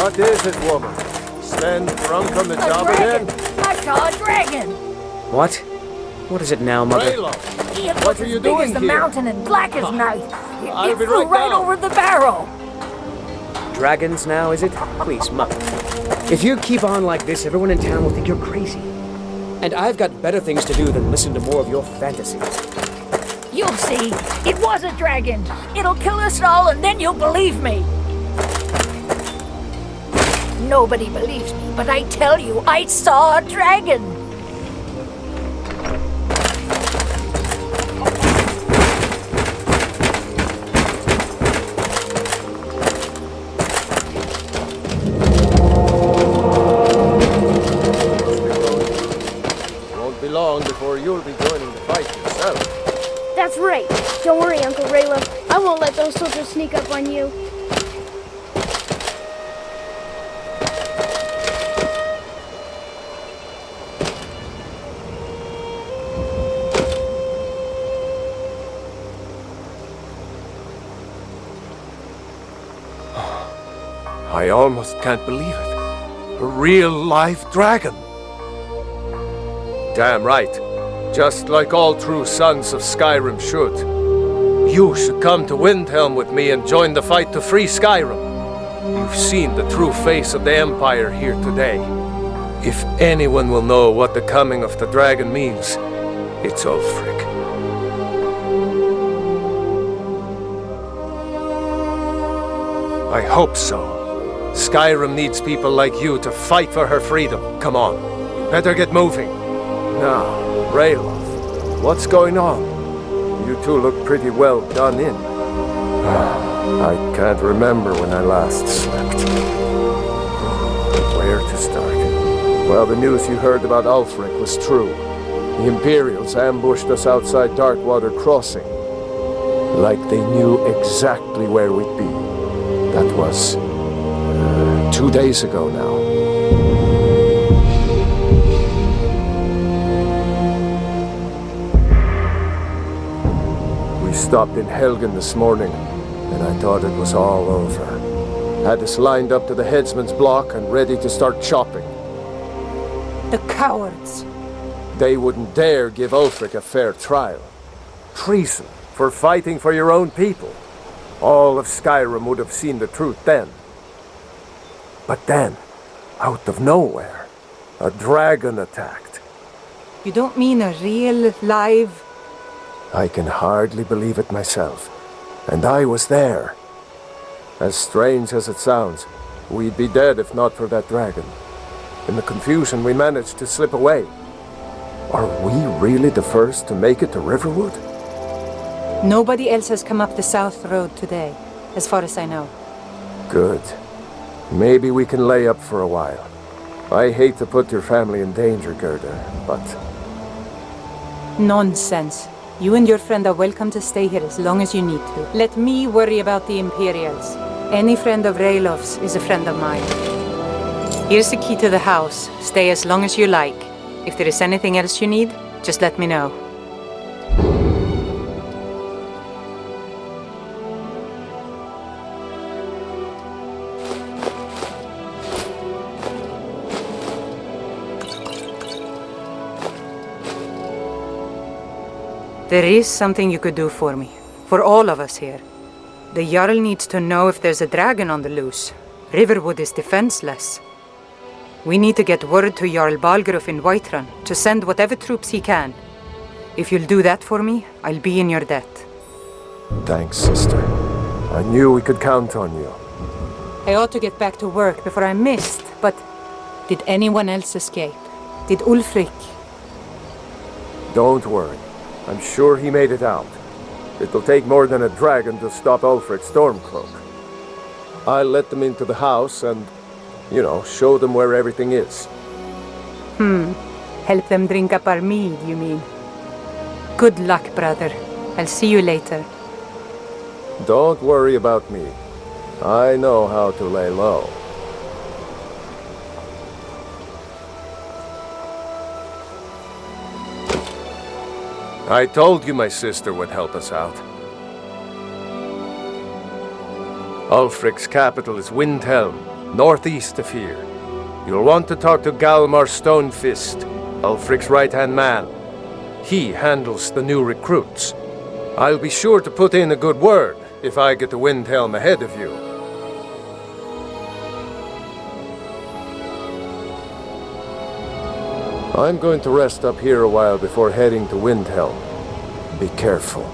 What is it, woman? Stand drunk on the job again? I saw a dragon! What? What is it now, Mother? Raylo, It was what are as you big doing as the here? mountain and black as night. I'll It be flew right right down. over the barrel. Dragons now, is it? Please, Mother. If you keep on like this, everyone in town will think you're crazy. And I've got better things to do than listen to more of your fantasies. You'll see. It was a dragon. It'll kill us all and then you'll believe me. Nobody believes me, but I tell you, I saw a dragon. Won't be long before you'll be joining the fight yourself. That's right. Don't worry, Uncle Raylo. I won't let those soldiers sneak up on you. I almost can't believe it. A real live dragon. Damn right. Just like all true sons of Skyrim should. You should come to Windhelm with me and join the fight to free Skyrim. You've seen the true face of the Empire here today. If anyone will know what the coming of the dragon means, it's Ulfric. I hope so. Skyrim needs people like you to fight for her freedom. Come on, you better get moving. Now, Raylo, what's going on? You two look pretty well done in. I can't remember when I last slept. Where to start? Well, the news you heard about Ulfric was true. The Imperials ambushed us outside Darkwater Crossing. Like they knew exactly where we'd be. That was 2 days ago now. We stopped in Helgen this morning, and I thought it was all over. Had us lined up to the headsman's block and ready to start chopping. The cowards. They wouldn't dare give Ulfric a fair trial. Treason for fighting for your own people. All of Skyrim would have seen the truth then. But then, out of nowhere, a dragon attacked. You don't mean a real, live... I can hardly believe it myself. And I was there. As strange as it sounds, we'd be dead if not for that dragon. In the confusion, we managed to slip away. Are we really the first to make it to Riverwood? Nobody else has come up the South Road today, as far as I know. Good. Maybe we can lay up for a while. I hate to put your family in danger, Gerda, but... Nonsense. You and your friend are welcome to stay here as long as you need to. Let me worry about the Imperials. Any friend of Raylov's is a friend of mine. Here's the key to the house. Stay as long as you like. If there is anything else you need, just let me know. There is something you could do for me. For all of us here. The Jarl needs to know if there's a dragon on the loose. Riverwood is defenseless. We need to get word to Jarl Balgruuf in Whiterun to send whatever troops he can. If you'll do that for me, I'll be in your debt. Thanks, sister. I knew we could count on you. I ought to get back to work before I missed, but did anyone else escape? Did Ulfric? Don't worry. I'm sure he made it out. It'll take more than a dragon to stop Ulfric's Stormcloak. I'll let them into the house and, show them where everything is. Help them drink up our mead, you mean? Good luck, brother. I'll see you later. Don't worry about me. I know how to lay low. I told you my sister would help us out. Ulfric's capital is Windhelm, northeast of here. You'll want to talk to Galmar Stonefist, Ulfric's right-hand man. He handles the new recruits. I'll be sure to put in a good word if I get to Windhelm ahead of you. I'm going to rest up here a while before heading to Windhelm. Be careful.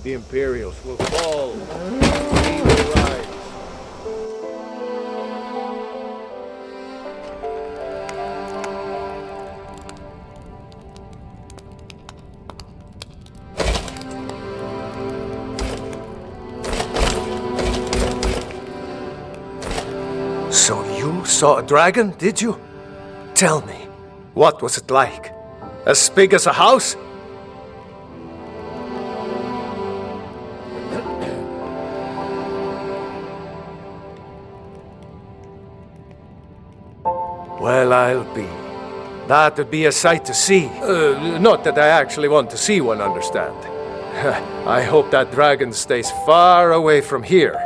The Imperials will fall. We will rise. So you saw a dragon, did you? Tell me, what was it like? As big as a house? Well, I'll be. That'd be a sight to see. Not that I actually want to see one, understand. I hope that dragon stays far away from here.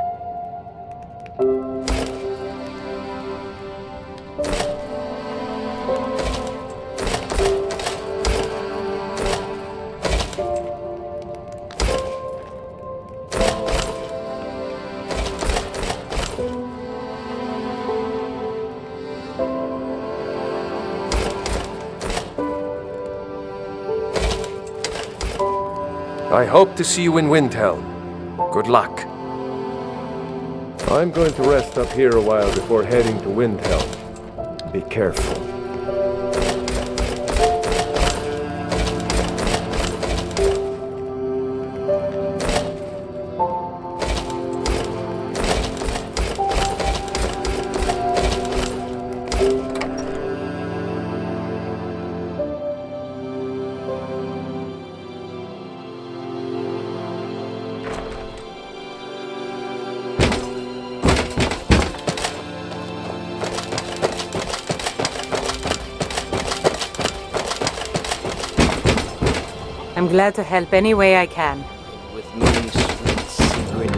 I hope to see you in Windhelm. Good luck. I'm going to rest up here a while before heading to Windhelm. Be careful. I'm glad to help any way I can. With me, sweet secret.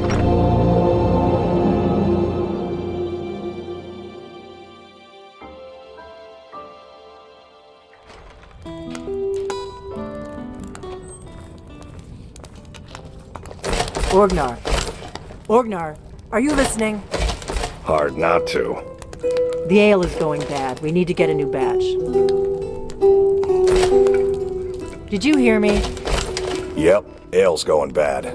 Orgnar, are you listening? Hard not to. The ale is going bad. We need to get a new batch. Did you hear me? Yep, ale's going bad.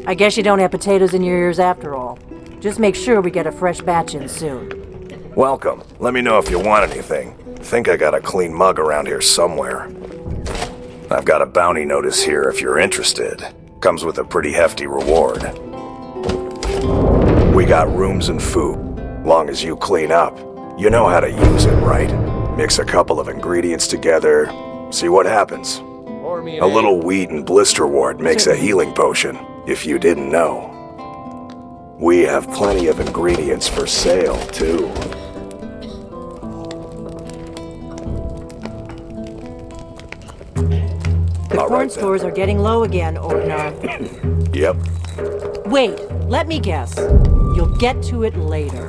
I guess you don't have potatoes in your ears after all. Just make sure we get a fresh batch in soon. Welcome. Let me know if you want anything. Think I got a clean mug around here somewhere. I've got a bounty notice here if you're interested. Comes with a pretty hefty reward. We got rooms and food. Long as you clean up. You know how to use it, right? Mix a couple of ingredients together, see what happens. A little wheat and blister wart makes a healing potion, if you didn't know. We have plenty of ingredients for sale, too. The corn stores are getting low again, Orgnar. Yep. Wait, let me guess. You'll get to it later.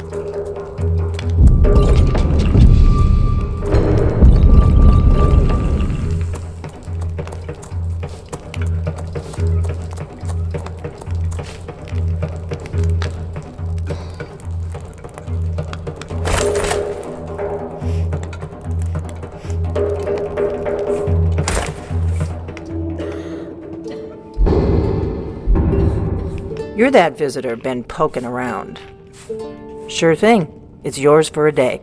You're that visitor been poking around. Sure thing. It's yours for a day.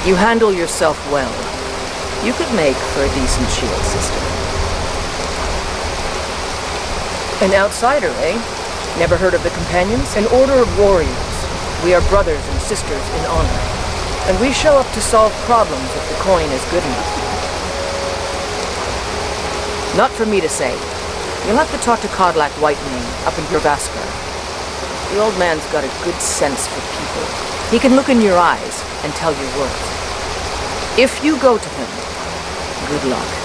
You handle yourself well. You could make for a decent shield system. An outsider, eh? Never heard of the Companions? An order of warriors. We are brothers and sisters in honor. And we show up to solve problems if the coin is good enough. Not for me to say. You'll have to talk to Codlac Whitemane up in Gervaskar. The old man's got a good sense for people. He can look in your eyes and tell your worth. If you go to him, good luck.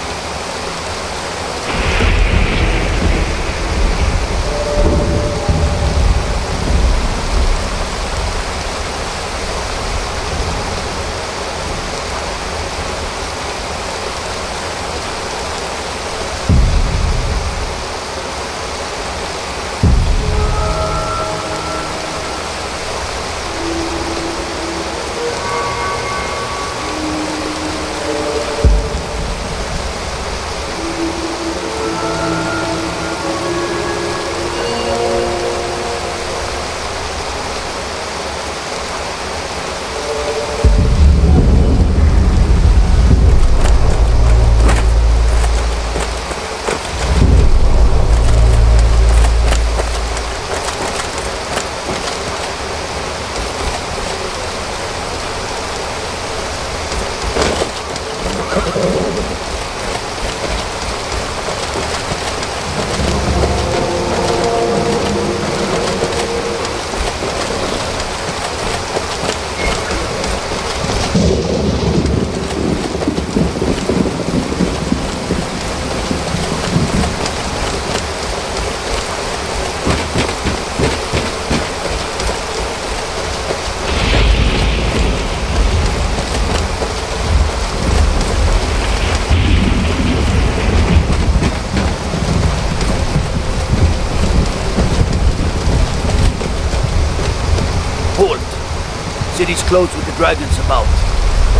City's closed with the dragons about.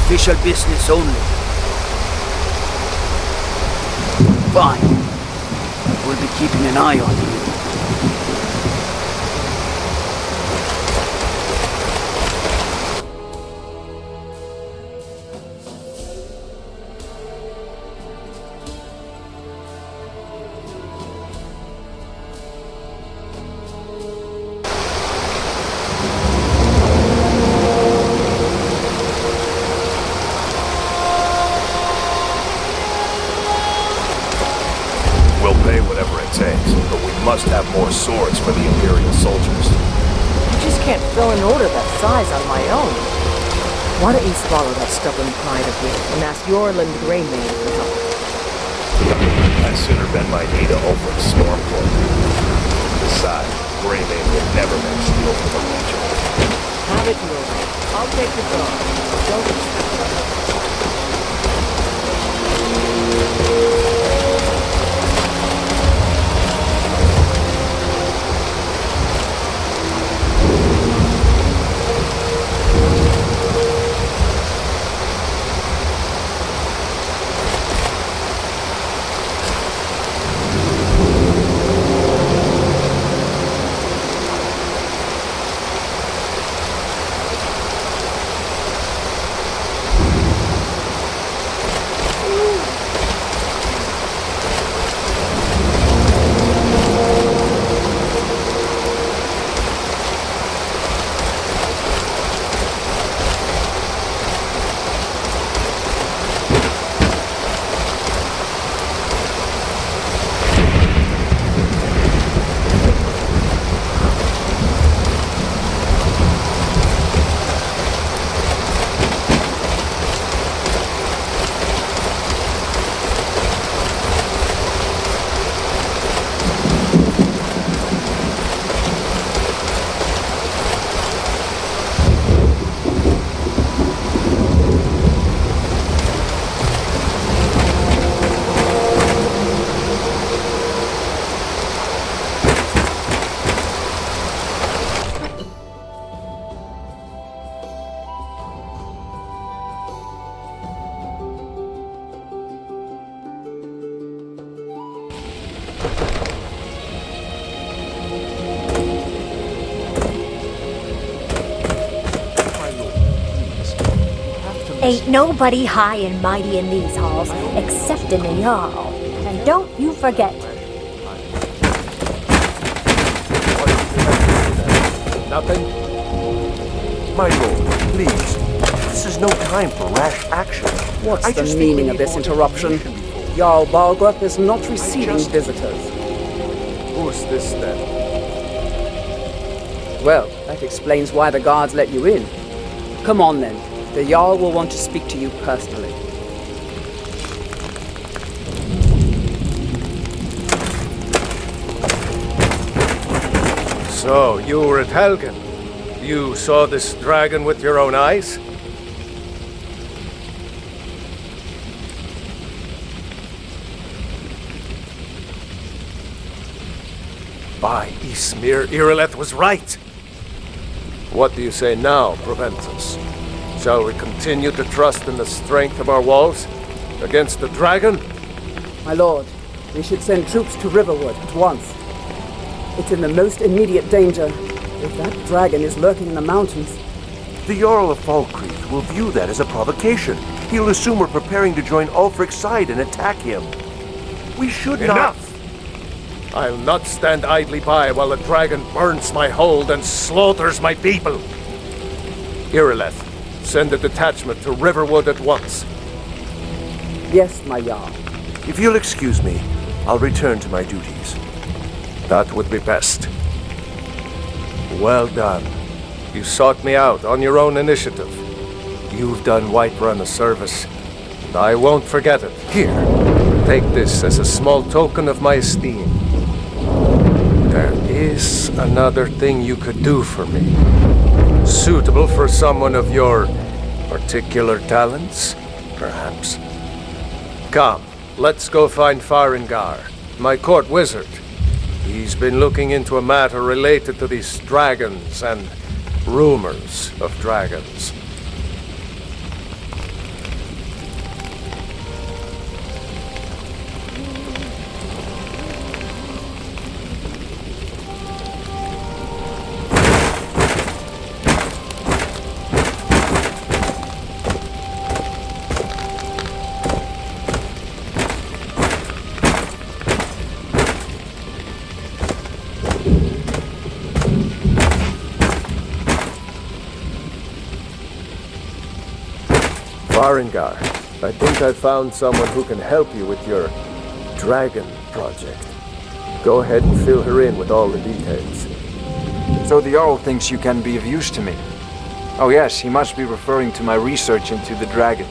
Official business only. Fine. We'll be keeping an eye on you. Must have more swords for the Imperial soldiers. I just can't fill an order that size on my own. Why don't you swallow that stubborn pride of yours and ask Yorland Greymane for help? I'd sooner bend my knee to Ulfric Stormcloak. Besides, Greymane would never make steel for the Legion. Have it your way. I'll take the guard. Don't expect my help. Ain't nobody high and mighty in these halls except in the Jarl. And don't you forget. Nothing? My lord, please. This is no time for rash action. What's I the just think we meaning of need this more interruption? information before- Jarl Balgrup is not receiving visitors. Who's this then? Well, that explains why the guards let you in. Come on then. The Jarl will want to speak to you personally. So, you were at Helgen. You saw this dragon with your own eyes? By Ysmir, Irileth was right! What do you say now, Proventus? Shall we continue to trust in the strength of our walls? Against the dragon? My lord, we should send troops to Riverwood at once. It's in the most immediate danger. If that dragon is lurking in the mountains, The Jarl of Falkreath will view that as a provocation. He'll assume we're preparing to join Ulfric's side and attack him. We should not... Enough! I'll not stand idly by while the dragon burns my hold and slaughters my people. Irileth, send a detachment to Riverwood at once. yes, my Jarl. If you'll excuse me, I'll return to my duties. That would be best. Well done. You sought me out on your own initiative. You've done Whiterun a service, and I won't forget it. Here, take this as a small token of my esteem. There is another thing you could do for me. Suitable for someone of your particular talents, perhaps. Come, let's go find Farengar, my court wizard. He's been looking into a matter related to these dragons and rumors of dragons. Farengar, I think I found someone who can help you with your dragon project. Go ahead and fill her in with all the details. So the Jarl thinks you can be of use to me. Oh yes, he must be referring to my research into the dragons.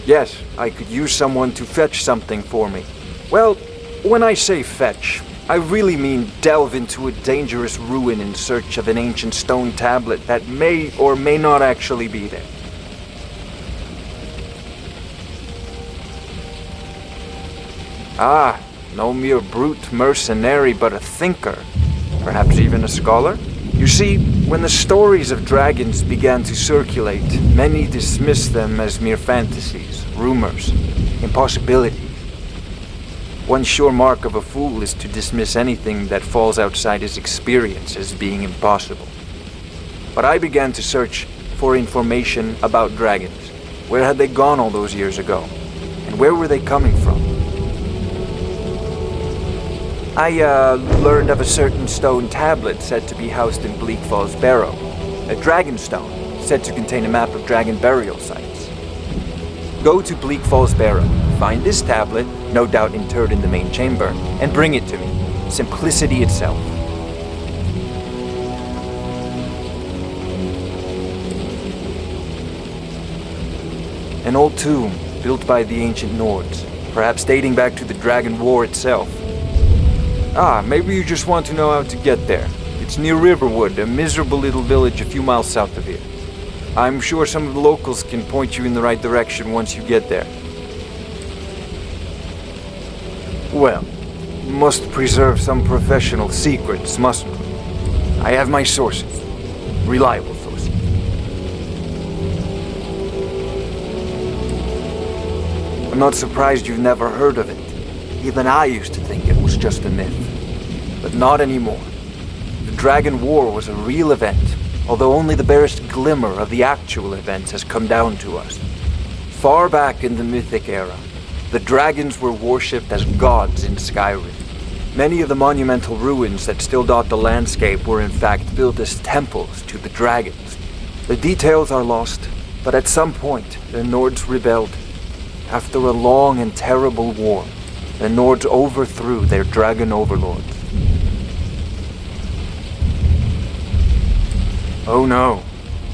Yes, I could use someone to fetch something for me. Well, when I say fetch, I really mean delve into a dangerous ruin in search of an ancient stone tablet that may or may not actually be there. Ah, no mere brute mercenary, but a thinker. Perhaps even a scholar? You see, when the stories of dragons began to circulate, many dismissed them as mere fantasies, rumors, impossibilities. One sure mark of a fool is to dismiss anything that falls outside his experience as being impossible. But I began to search for information about dragons. Where had they gone all those years ago? And where were they coming from? I learned of a certain stone tablet said to be housed in Bleak Falls Barrow. A dragon stone said to contain a map of dragon burial sites. Go to Bleak Falls Barrow, find this tablet, no doubt interred in the main chamber, and bring it to me. Simplicity itself. An old tomb built by the ancient Nords, perhaps dating back to the Dragon War itself. Ah, maybe you just want to know how to get there. It's near Riverwood, a miserable little village a few miles south of here. I'm sure some of the locals can point you in the right direction once you get there. Well, must preserve some professional secrets, mustn't we? I have my sources. Reliable sources. I'm not surprised you've never heard of it. Even I used to think it was just a myth. But not anymore. The Dragon War was a real event, although only the barest glimmer of the actual events has come down to us. Far back in the Mythic era, the dragons were worshipped as gods in Skyrim. Many of the monumental ruins that still dot the landscape were in fact built as temples to the dragons. The details are lost, but at some point, the Nords rebelled. After a long and terrible war, the Nords overthrew their dragon overlords. Oh no,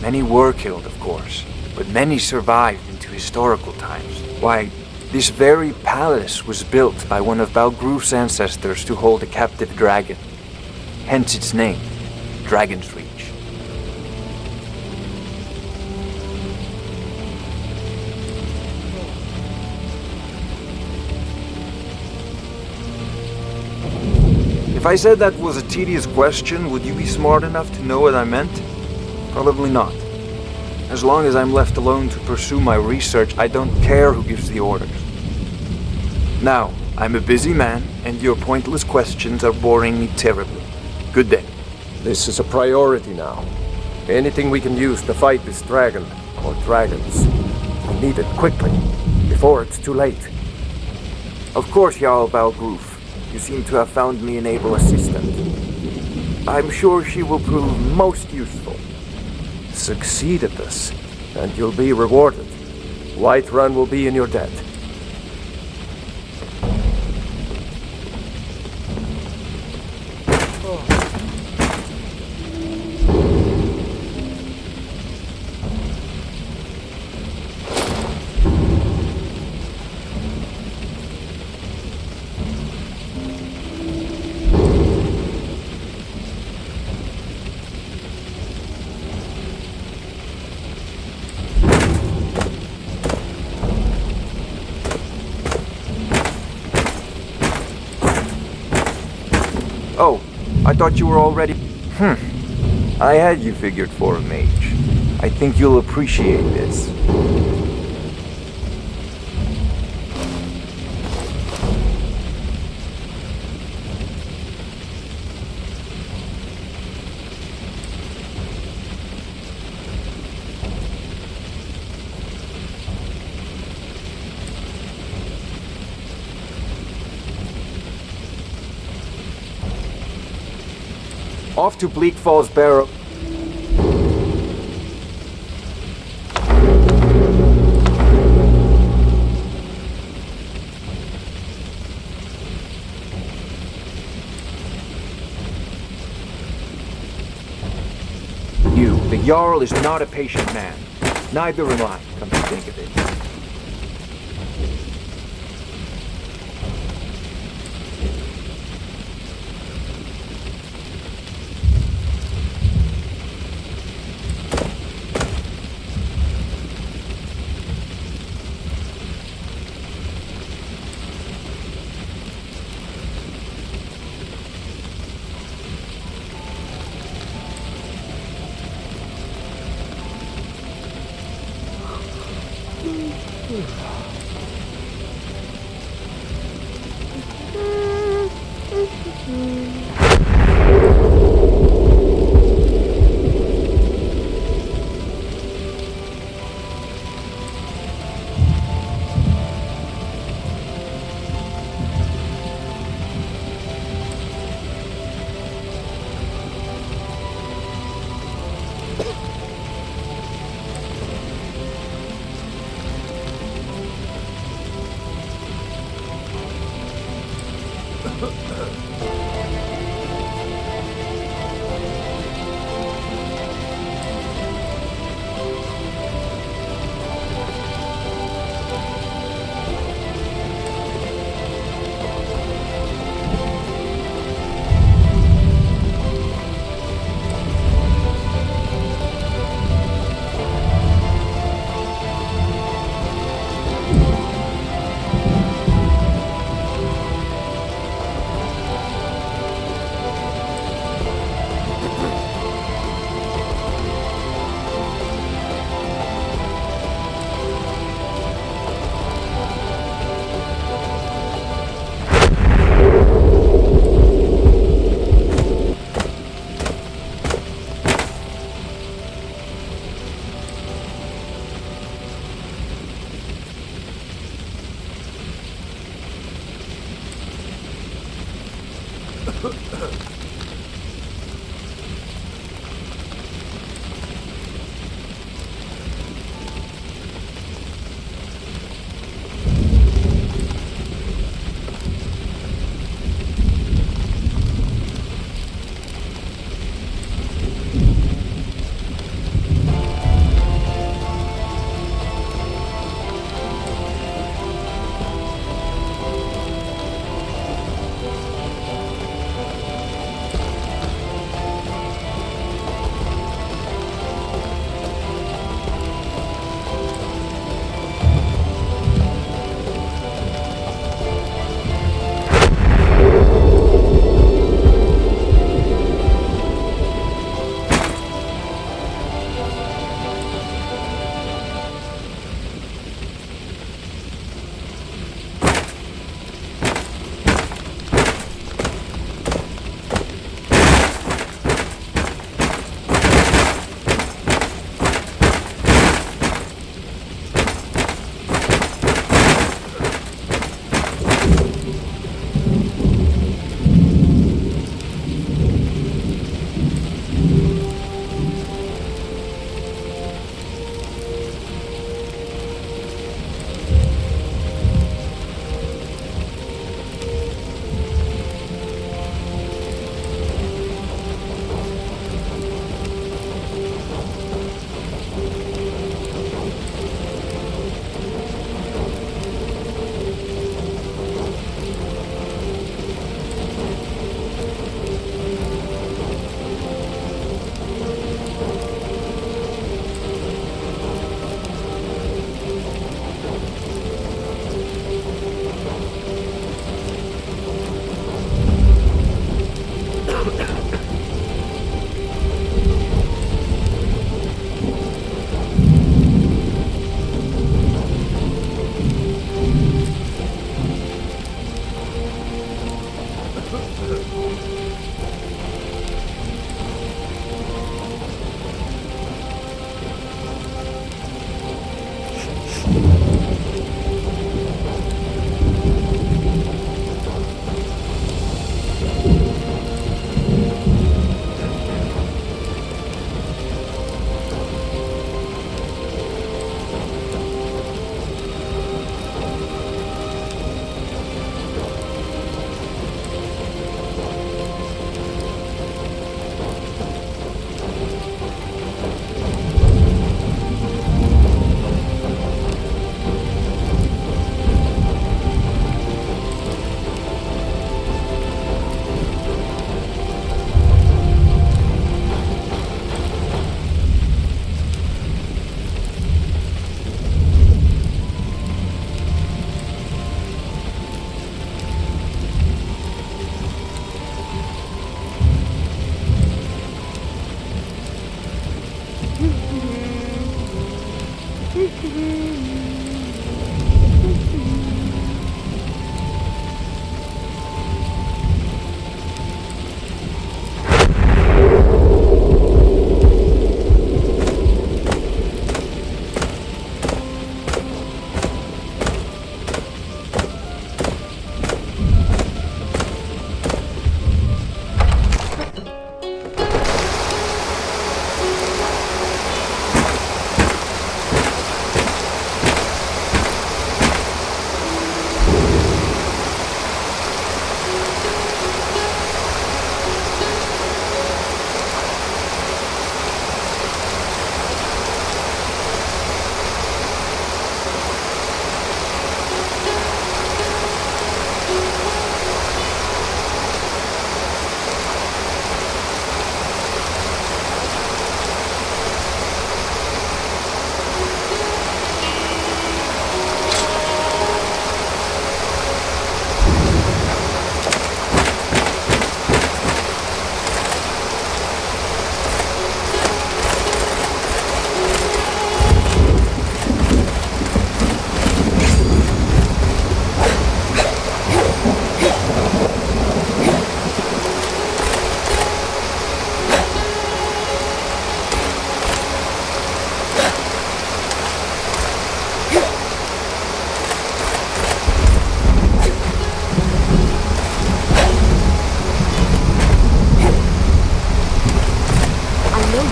many were killed, of course, but many survived into historical times. Why, this very palace was built by one of Balgruf's ancestors to hold a captive dragon. Hence its name, Dragon's Reach. If I said that was a tedious question, would you be smart enough to know what I meant? Probably not. As long as I'm left alone to pursue my research, I don't care who gives the orders. Now, I'm a busy man, and your pointless questions are boring me terribly. Good day. This is a priority now. Anything we can use to fight this dragon, or dragons. We need it quickly, before it's too late. Of course, Jarl Balgruf. You seem to have found me an able assistant. I'm sure she will prove most useful. Succeed at this, and you'll be rewarded. Whiterun will be in your debt. Oh, I thought you were already... I had you figured for a mage. I think you'll appreciate this. Off to Bleak Falls Barrow. You, the Jarl, is not a patient man. Neither am I, come to think of it.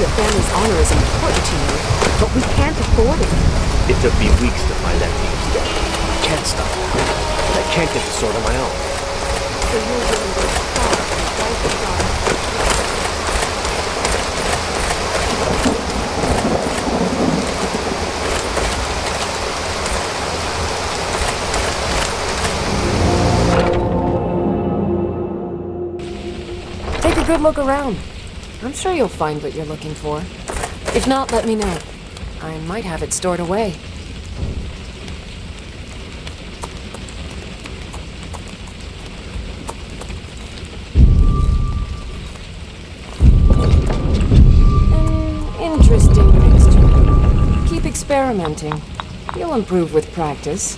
your family's honor is important to you, but we can't afford it. It took me weeks to find that beast. I can't stop now. I can't get the sword on my own. So you're willing to far from fight the gods. Take a good look around. I'm sure you'll find what you're looking for. If not, let me know. I might have it stored away. An interesting mixture. Keep experimenting. You'll improve with practice.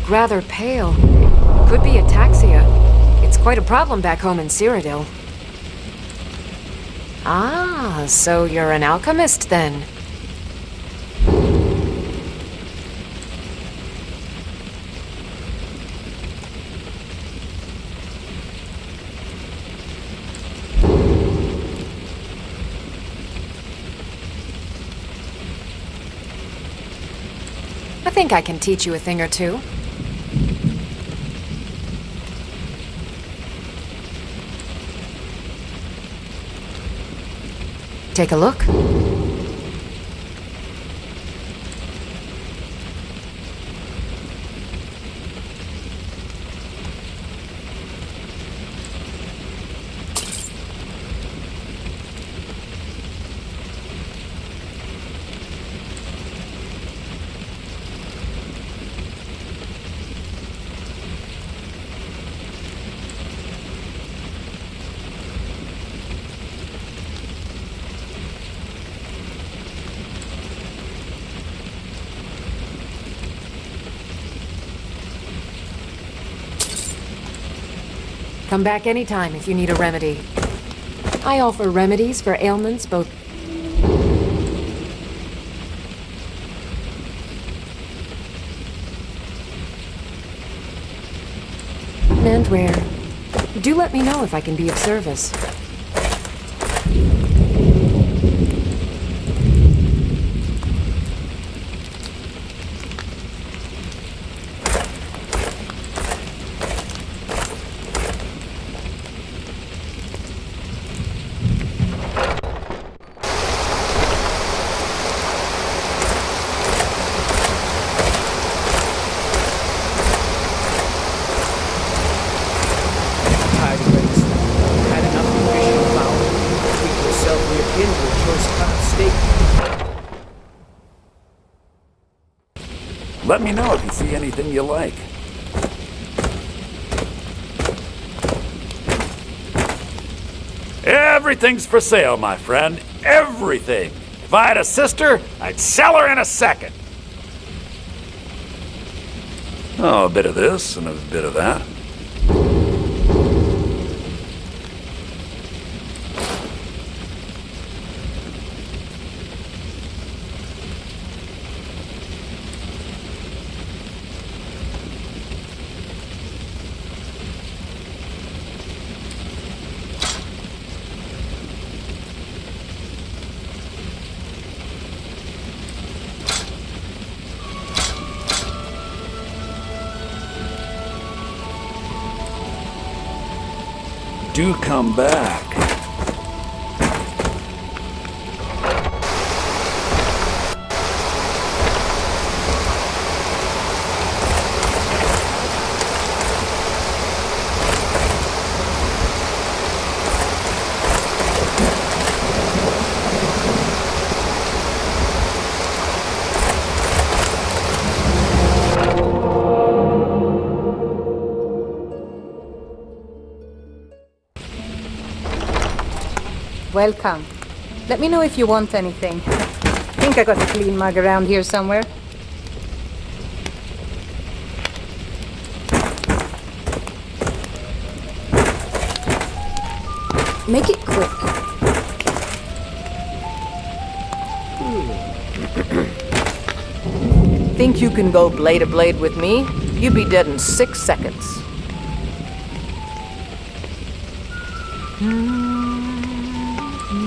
Rather pale. Could be ataxia. It's quite a problem back home in Cyrodiil. Ah, so you're an alchemist then? I think I can teach you a thing or two. Take a look. Come back anytime if you need a remedy. I offer remedies for ailments both... and rare. Do let me know if I can be of service. Let me know if you see anything you like. Everything's for sale, my friend. Everything. If I had a sister, I'd sell her in a second. Oh, a bit of this and a bit of that. do come back. Welcome. Let me know if you want anything. I think I got a clean mug around here somewhere. Make it quick. Think you can go blade to blade with me? You'd be dead in 6 seconds.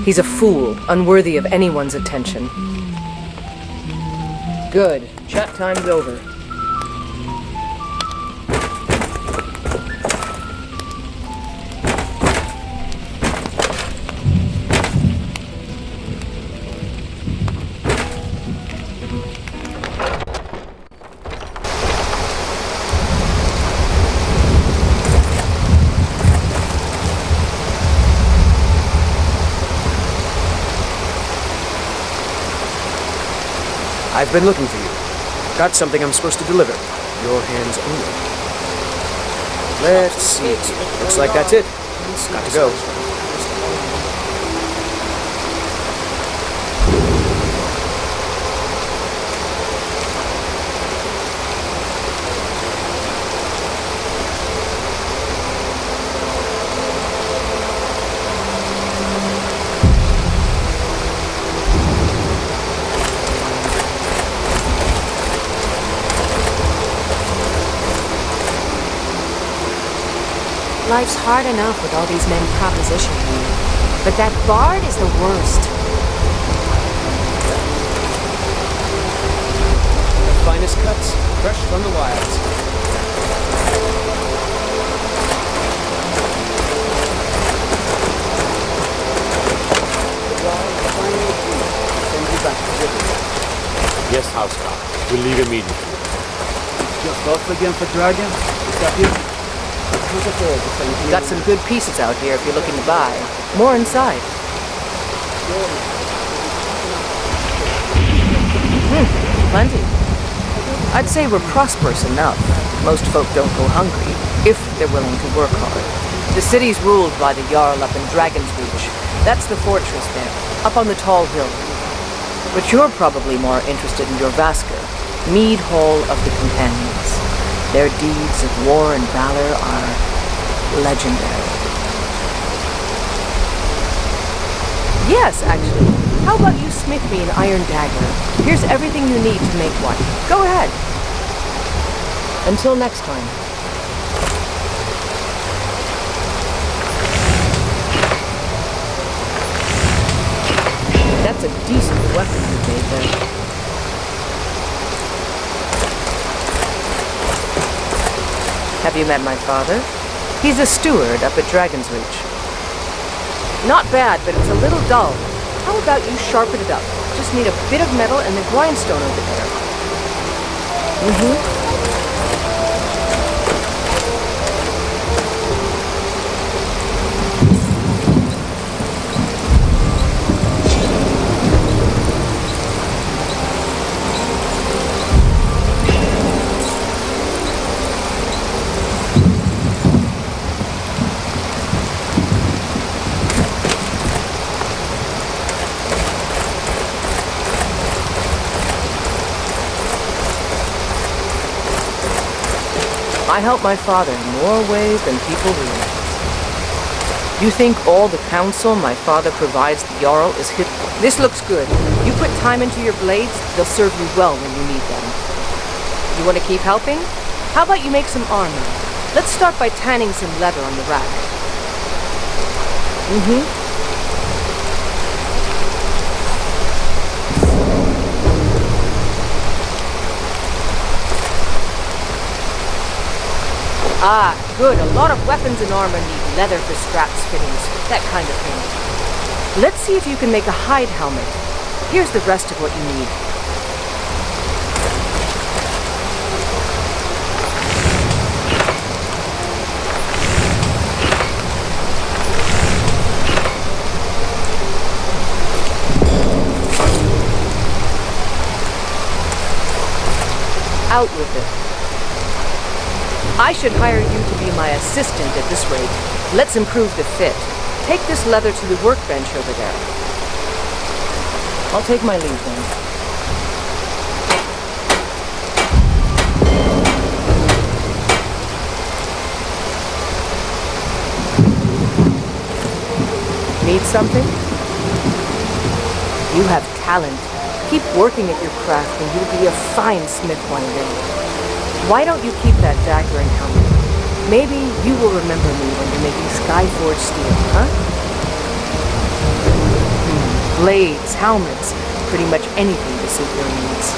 He's a fool, unworthy of anyone's attention. Good. Chat time's over. I've been looking for you. Got something I'm supposed to deliver. Your hands only. Let's see. Looks like that's it. Got to go. Life's hard enough with all these men propositioning you. But that bard is the worst. The finest cuts, fresh from the wilds. Yes, Housecarl. We'll leave immediately. Just off again for Dragon? Is that you? Got some good pieces out here if you're looking to buy. More inside. Plenty. I'd say we're prosperous enough. Most folk don't go hungry, if they're willing to work hard. The city's ruled by the Jarl up in Dragon's Reach. That's the fortress there, up on the tall hill. But you're probably more interested in your Vasker, Mead Hall of the Companions. Their deeds of war and valor are legendary. Yes, actually. How about you smith me an iron dagger? Here's everything you need to make one. Go ahead. Until next time. That's a decent weapon you made there. Have you met my father? He's a steward up at Dragon's Reach. Not bad, but it's a little dull. How about you sharpen it up? Just need a bit of metal and the grindstone over there. I help my father in more ways than people realize. You think all the counsel my father provides the Jarl is hidden? This looks good. You put time into your blades, they'll serve you well when you need them. You want to keep helping? How about you make some armor? Let's start by tanning some leather on the rack. Ah, good. A lot of weapons and armor need leather for straps, fittings, that kind of thing. Let's see if you can make a hide helmet. Here's the rest of what you need. Out with it. I should hire you to be my assistant at this rate. Let's improve the fit. Take this leather to the workbench over there. I'll take my leave then. Need something? You have talent. Keep working at your craft and you'll be a fine smith one day. Why don't you keep that dagger and helmet? Maybe you will remember me when you're making Skyforged steel, huh? Blades, helmets, pretty much anything to suit your needs.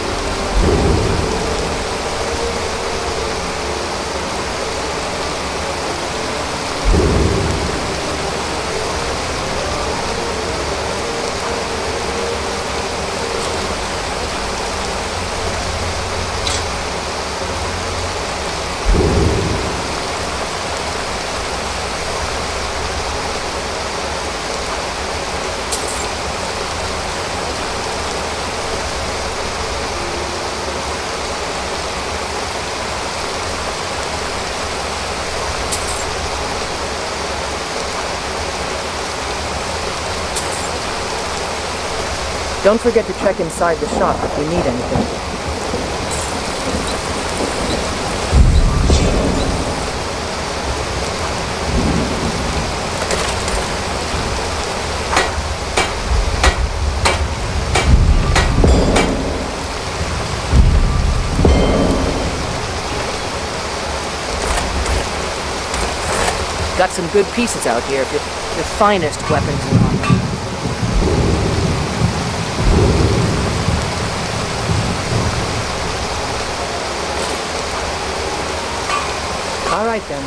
Don't forget to check inside the shop if you need anything. Got some good pieces out here, the finest weapons and armor. All right, then.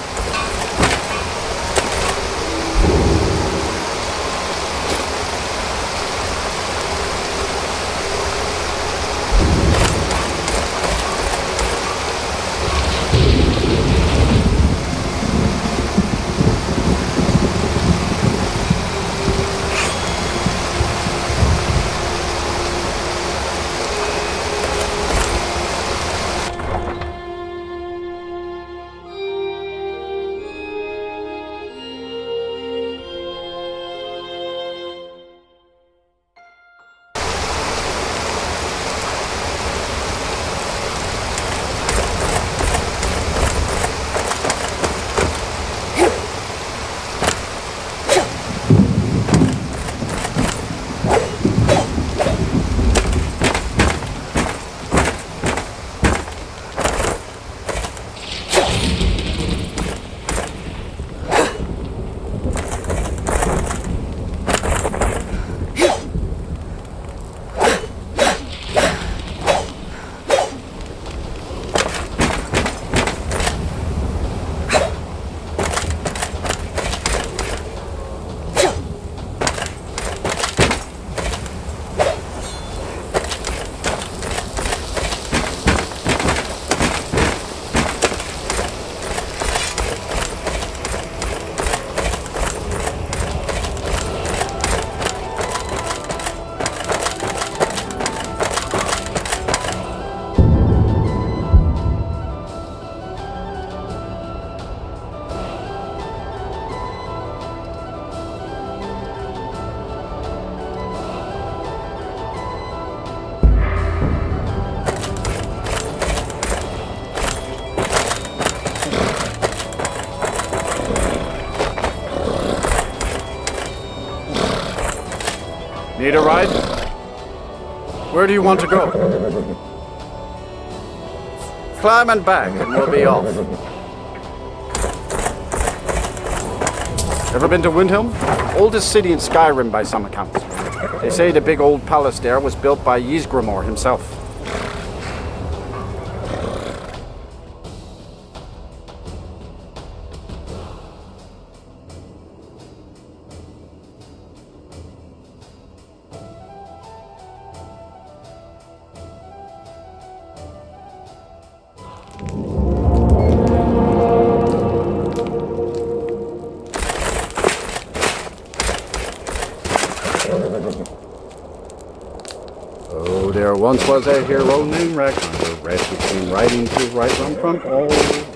Need a ride? Where do you want to go? Climb and back and we'll be off. Ever been to Windhelm? Oldest city in Skyrim by some accounts. They say the big old palace there was built by Ysgramor himself. There once was a hero named Ragnar. The rest came riding to right run from all the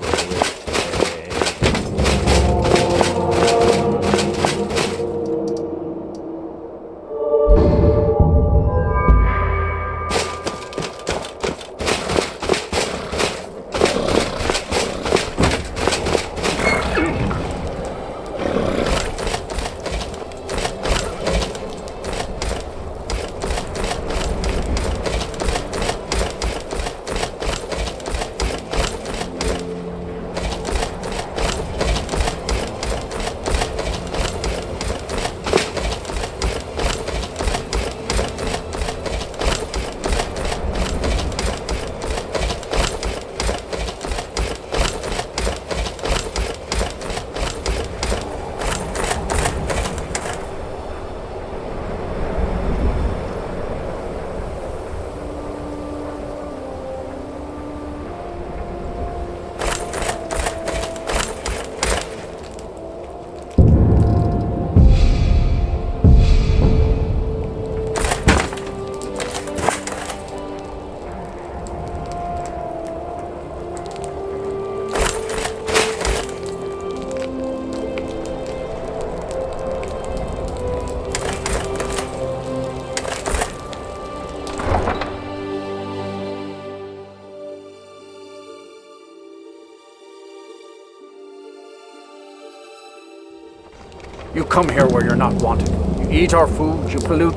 You come here where you're not wanted. You eat our food, you pollute.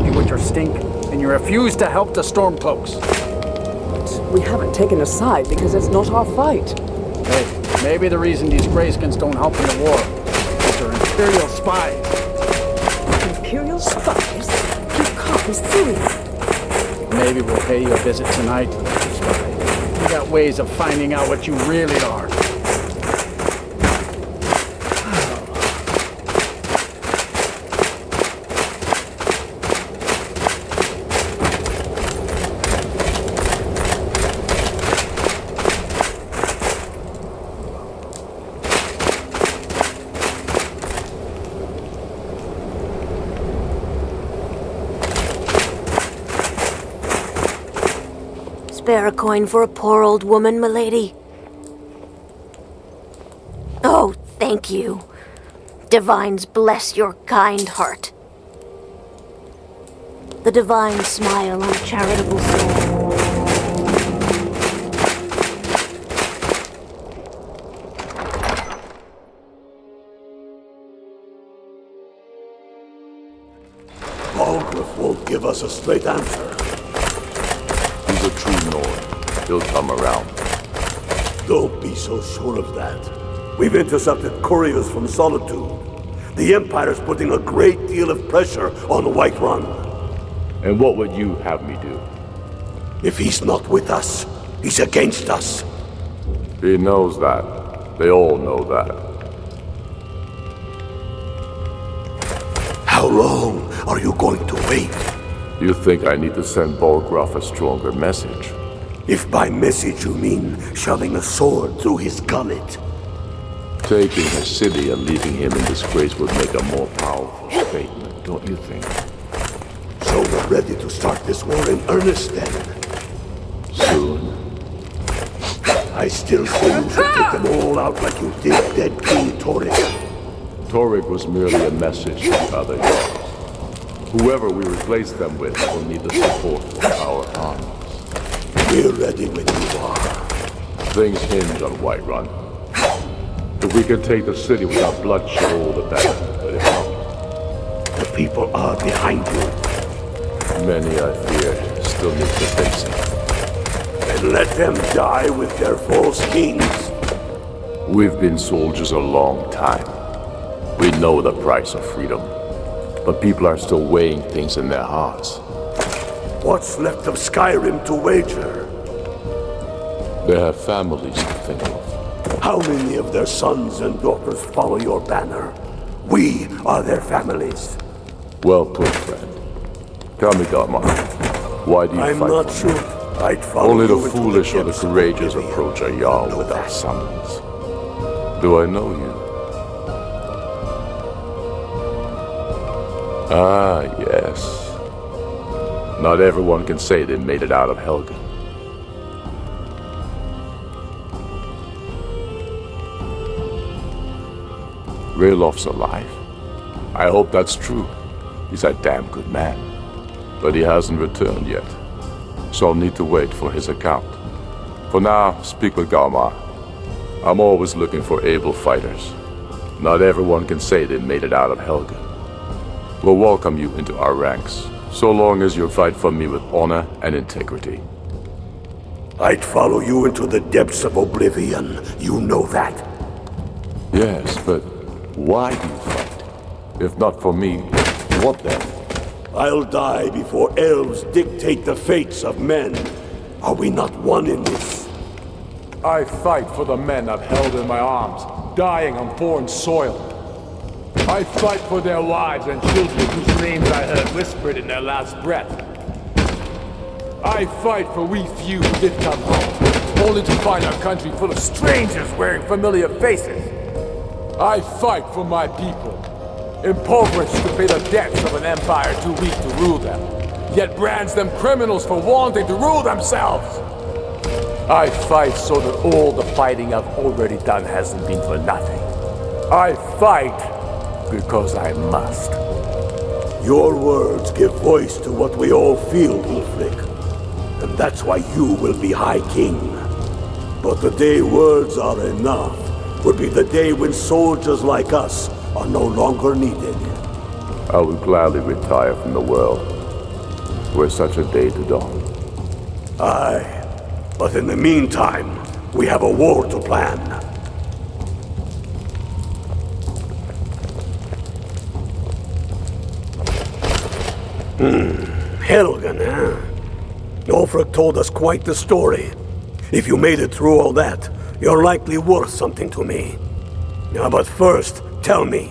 You with your stink, and you refuse to help the Stormcloaks. But we haven't taken a side because it's not our fight. Hey, maybe the reason these Greyskins don't help in the war is they're Imperial spies. Imperial spies? You can't be serious. Maybe we'll pay you a visit tonight, Mr. Spy. We got ways of finding out what you really are. Spare a coin for a poor old woman, milady? Oh, thank you. Divines bless your kind heart. The divine smile on a charitable soul. Balgruuf won't give us a straight answer. He's a true Nord. He'll come around. Don't be so sure of that. We've intercepted couriers from Solitude. The Empire's putting a great deal of pressure on Whiterun. And what would you have me do? If he's not with us, he's against us. He knows that. They all know that. How long are you going to wait? You think I need to send Balgruuf a stronger message? If by message you mean shoving a sword through his gullet. Taking a city and leaving him in disgrace would make a more powerful statement, don't you think? So we're ready to start this war in earnest then? Soon. I still say you should take them all out like you did dead King Torrik. Torrik was merely a message to the other Jarls. Whoever we replace them with will need the support of our armies. We're ready when you are. Things hinge on Whiterun. If we can take the city without bloodshed, all the better. But if not, the people are behind you. Many, I fear, still need convincing. Then let them die with their false kings. We've been soldiers a long time. We know the price of freedom. But people are still weighing things in their hearts. What's left of Skyrim to wager? They have families to think of. How many of their sons and daughters follow your banner? We are their families. Well put, friend. Tell me, Garmar, why do you fight? I'm not sure I'd follow Only the you into foolish or the depths courageous of oblivion. approach a Jarl without summons. Do I know you? Ah, yes. Not everyone can say they made it out of Helgen. Raylof's alive. I hope that's true. He's a damn good man. But he hasn't returned yet. So I'll need to wait for his account. For now, speak with Galmar. I'm always looking for able fighters. Not everyone can say they made it out of Helgen. We'll welcome you into our ranks, so long as you fight for me with honor and integrity. I'd follow you into the depths of oblivion. You know that. Yes, but why do you fight? If not for me, what then? I'll die before elves dictate the fates of men. Are we not one in this? I fight for the men I've held in my arms, dying on foreign soil. I fight for their wives and children whose names I heard whispered in their last breath. I fight for we few who did come home, only to find our country full of strangers wearing familiar faces. I fight for my people, impoverished to pay the debts of an empire too weak to rule them, yet brands them criminals for wanting to rule themselves. I fight so that all the fighting I've already done hasn't been for nothing. I fight because I must. Your words give voice to what we all feel, Ulfric. And that's why you will be High King. But the day words are enough will be the day when soldiers like us are no longer needed. I would gladly retire from the world, were such a day to dawn. Aye. But in the meantime, we have a war to plan. Helgen, huh? Ulfric told us quite the story. If you made it through all that, you're likely worth something to me. Now, but first, tell me,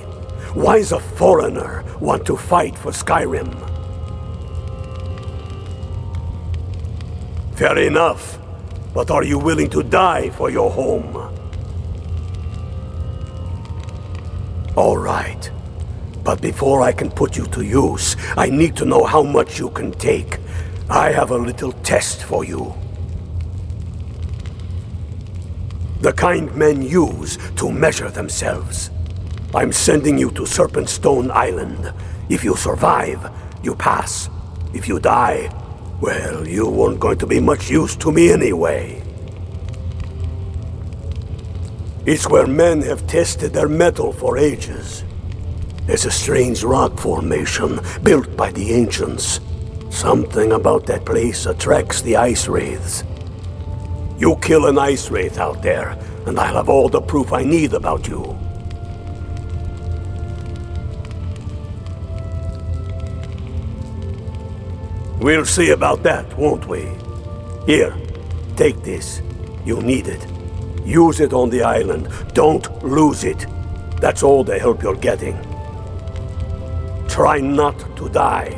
why does a foreigner want to fight for Skyrim? Fair enough. But are you willing to die for your home? All right. But before I can put you to use, I need to know how much you can take. I have a little test for you. The kind men use to measure themselves. I'm sending you to Serpentstone Island. If you survive, you pass. If you die, well, you weren't going to be much use to me anyway. It's where men have tested their metal for ages. There's a strange rock formation built by the ancients. Something about that place attracts the ice wraiths. You kill an ice wraith out there, and I'll have all the proof I need about you. We'll see about that, won't we? Here, take this. You'll need it. Use it on the island. Don't lose it. That's all the help you're getting. Try not to die.